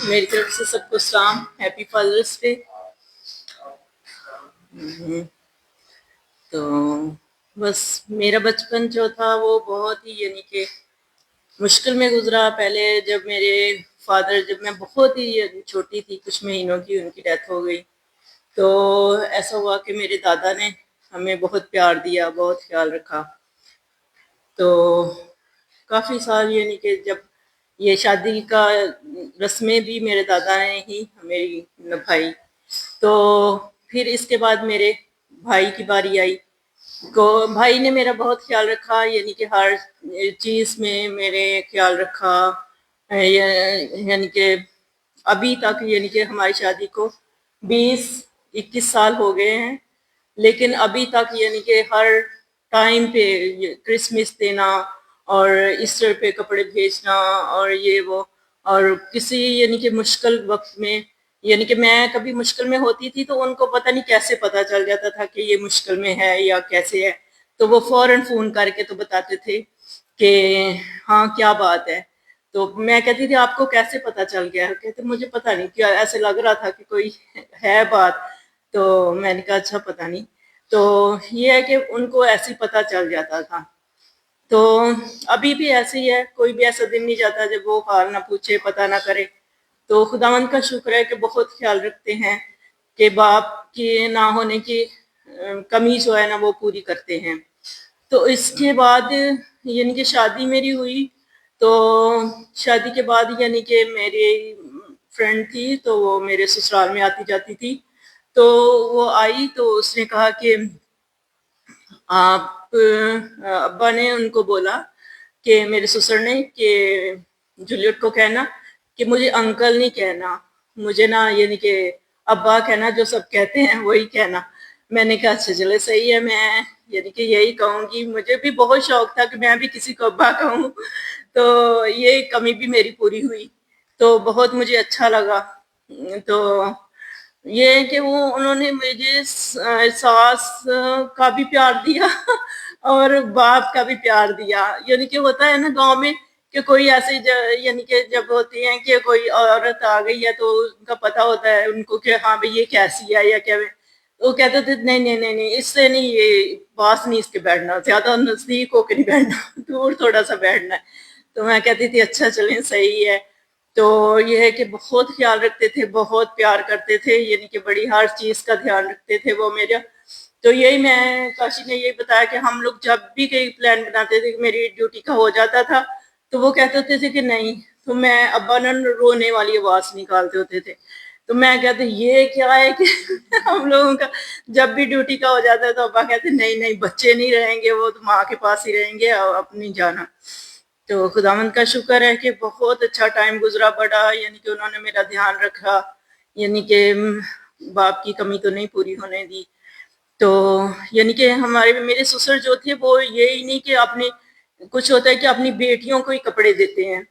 میری طرف سے سب کو سلام، ہیپی فادرس ڈے۔ تو بس میرا بچپن جو تھا وہ بہت ہی کہ مشکل میں گزرا۔ پہلے جب میرے فادر، جب میں بہت ہی چھوٹی تھی، کچھ مہینوں کی، ان کی ڈیتھ ہو گئی۔ تو ایسا ہوا کہ میرے دادا نے ہمیں بہت پیار دیا، بہت خیال رکھا۔ تو کافی سال کہ جب یہ شادی کا رسمیں بھی میرے دادا نے ہی میری نبھائی۔ تو پھر اس کے بعد میرے بھائی کی باری آئی، تو بھائی نے میرا بہت خیال رکھا، کہ ہر چیز میں میرے خیال رکھا۔ کہ ابھی تک کہ ہماری شادی کو 20-21 سال ہو گئے ہیں، لیکن ابھی تک کہ ہر ٹائم پہ کرسمس دینا اور ایسٹر پہ کپڑے بھیجنا اور یہ وہ، اور کسی کہ مشکل وقت میں کہ میں کبھی مشکل میں ہوتی تھی تو ان کو پتہ نہیں کیسے پتہ چل جاتا تھا کہ یہ مشکل میں ہے یا کیسے ہے، تو وہ فوراً فون کر کے تو بتاتے تھے کہ ہاں کیا بات ہے۔ تو میں کہتی تھی آپ کو کیسے پتہ چل گیا؟ کہتے مجھے پتہ نہیں، کیا ایسے لگ رہا تھا کہ کوئی ہے بات۔ تو میں نے کہا اچھا پتہ نہیں۔ تو یہ ہے کہ ان کو ایسے پتہ چل جاتا تھا۔ تو ابھی بھی ایسے ہی ہے، کوئی بھی ایسا دن نہیں جاتا جب وہ حال نہ پوچھے، پتہ نہ کرے۔ تو خداوند کا شکر ہے کہ بہت خیال رکھتے ہیں کہ باپ کے نہ ہونے کی کمی جو ہے نا وہ پوری کرتے ہیں۔ تو اس کے بعد کہ شادی میری ہوئی، تو شادی کے بعد کہ میری فرینڈ تھی تو وہ میرے سسرال میں آتی جاتی تھی۔ تو وہ آئی تو اس نے کہا کہ آپ ابا نے ان کو بولا کہ میرے سسر نے کہ جولیٹ کو کہنا کہ مجھے انکل نہیں کہنا، مجھے نا کہ ابا کہنا، جو سب کہتے ہیں وہی کہنا۔ میں نے کہا اچھا چلے صحیح ہے، میں کہ یہی کہوں گی۔ مجھے بھی بہت شوق تھا کہ میں بھی کسی کو ابا کہوں، تو یہ کمی بھی میری پوری ہوئی، تو بہت مجھے اچھا لگا۔ تو یہ ہے کہ انہوں نے مجھے ساس کا بھی پیار دیا اور باپ کا بھی پیار دیا۔ کہ ہوتا ہے نا گاؤں میں کہ کوئی ایسے کہ جب ہوتی ہیں کہ کوئی عورت آ گئی ہے تو ان کا پتہ ہوتا ہے ان کو کہ ہاں بھئی یہ کیسی ہے یا کیا۔ وہ کہتے تھے نہیں نہیں نہیں نہیں، اس سے نہیں، یہ پاس نہیں اس کے بیٹھنا، زیادہ نزدیک ہو کے نہیں بیٹھنا، دور تھوڑا سا بیٹھنا ہے۔ تو میں کہتی تھی اچھا چلیں صحیح ہے۔ تو یہ ہے کہ بہت خیال رکھتے تھے، بہت پیار کرتے تھے، کہ بڑی ہر چیز کا دھیان رکھتے تھے وہ میرا۔ تو یہی میں کاشی نے یہی بتایا کہ ہم لوگ جب بھی کئی پلان بناتے تھے کہ میری ڈیوٹی کا ہو جاتا تھا تو وہ کہتے ہوتے تھے کہ نہیں، تو میں ابا نے رونے والی آواز نکالتے ہوتے تھے۔ تو میں کہتے یہ کیا ہے کہ ہم لوگوں کا جب بھی ڈیوٹی کا ہو جاتا ہے تو ابا کہتے نہیں نہیں، بچے نہیں رہیں گے، وہ تو ماں کے پاس ہی رہیں گے اور اپنی جانا۔ تو خداوند کا شکر ہے کہ بہت اچھا ٹائم گزرا بڑا، کہ انہوں نے میرا دھیان رکھا، کہ باپ کی کمی تو نہیں پوری ہونے دی۔ تو کہ میرے سسر جو تھے وہ یہی نہیں کہ اپنے، کچھ ہوتا ہے کہ اپنی بیٹیوں کو ہی کپڑے دیتے ہیں،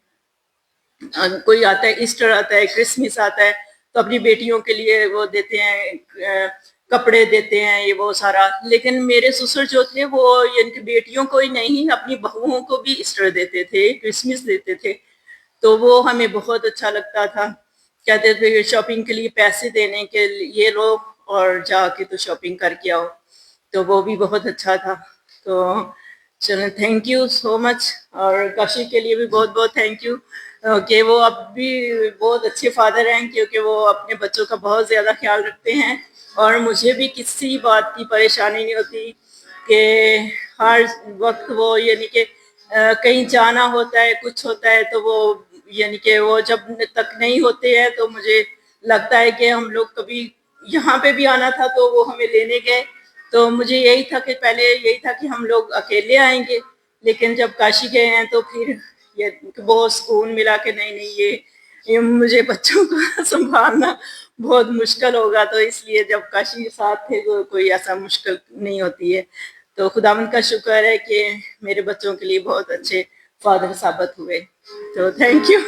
کوئی آتا ہے ایسٹر آتا ہے، کرسمس آتا ہے تو اپنی بیٹیوں کے لیے وہ دیتے ہیں، کپڑے دیتے ہیں، یہ وہ سارا۔ لیکن میرے سسر جو تھے وہ کہ بیٹیوں کو ہی نہیں، اپنی بہوؤں کو بھی ایسٹر دیتے تھے، کرسمس دیتے تھے۔ تو وہ ہمیں بہت اچھا لگتا تھا۔ کہتے تھے شاپنگ کے لیے پیسے دینے کے یہ لو اور جا کے تو شاپنگ کر کے آؤ۔ تو وہ بھی بہت اچھا تھا۔ تو چلیں تھینک یو سو مچ، اور کاشی کے لیے بھی بہت بہت تھینک یو کہ وہ اب بھی بہت اچھے فادر ہیں، کیونکہ وہ اپنے بچوں کا بہت زیادہ خیال رکھتے ہیں، اور مجھے بھی کسی بات کی پریشانی نہیں ہوتی کہ ہر وقت وہ کہ کہیں جانا ہوتا ہے، کچھ ہوتا ہے تو وہ کہ وہ جب تک نہیں ہوتے ہیں تو مجھے لگتا ہے کہ ہم لوگ کبھی یہاں پہ بھی آنا تھا تو وہ ہمیں لینے گئے، تو مجھے یہی تھا کہ پہلے یہی تھا کہ ہم لوگ اکیلے آئیں گے، لیکن جب کاشی گئے ہیں تو پھر یہ بہت سکون ملا کہ نہیں نہیں، یہ مجھے بچوں کو سنبھالنا بہت مشکل ہوگا، تو اس لیے جب کاشی کے ساتھ تھے تو کوئی ایسا مشکل نہیں ہوتی ہے۔ تو خداوند کا شکر ہے کہ میرے بچوں کے لیے بہت اچھے فادر ثابت ہوئے۔ تو تھینک یو۔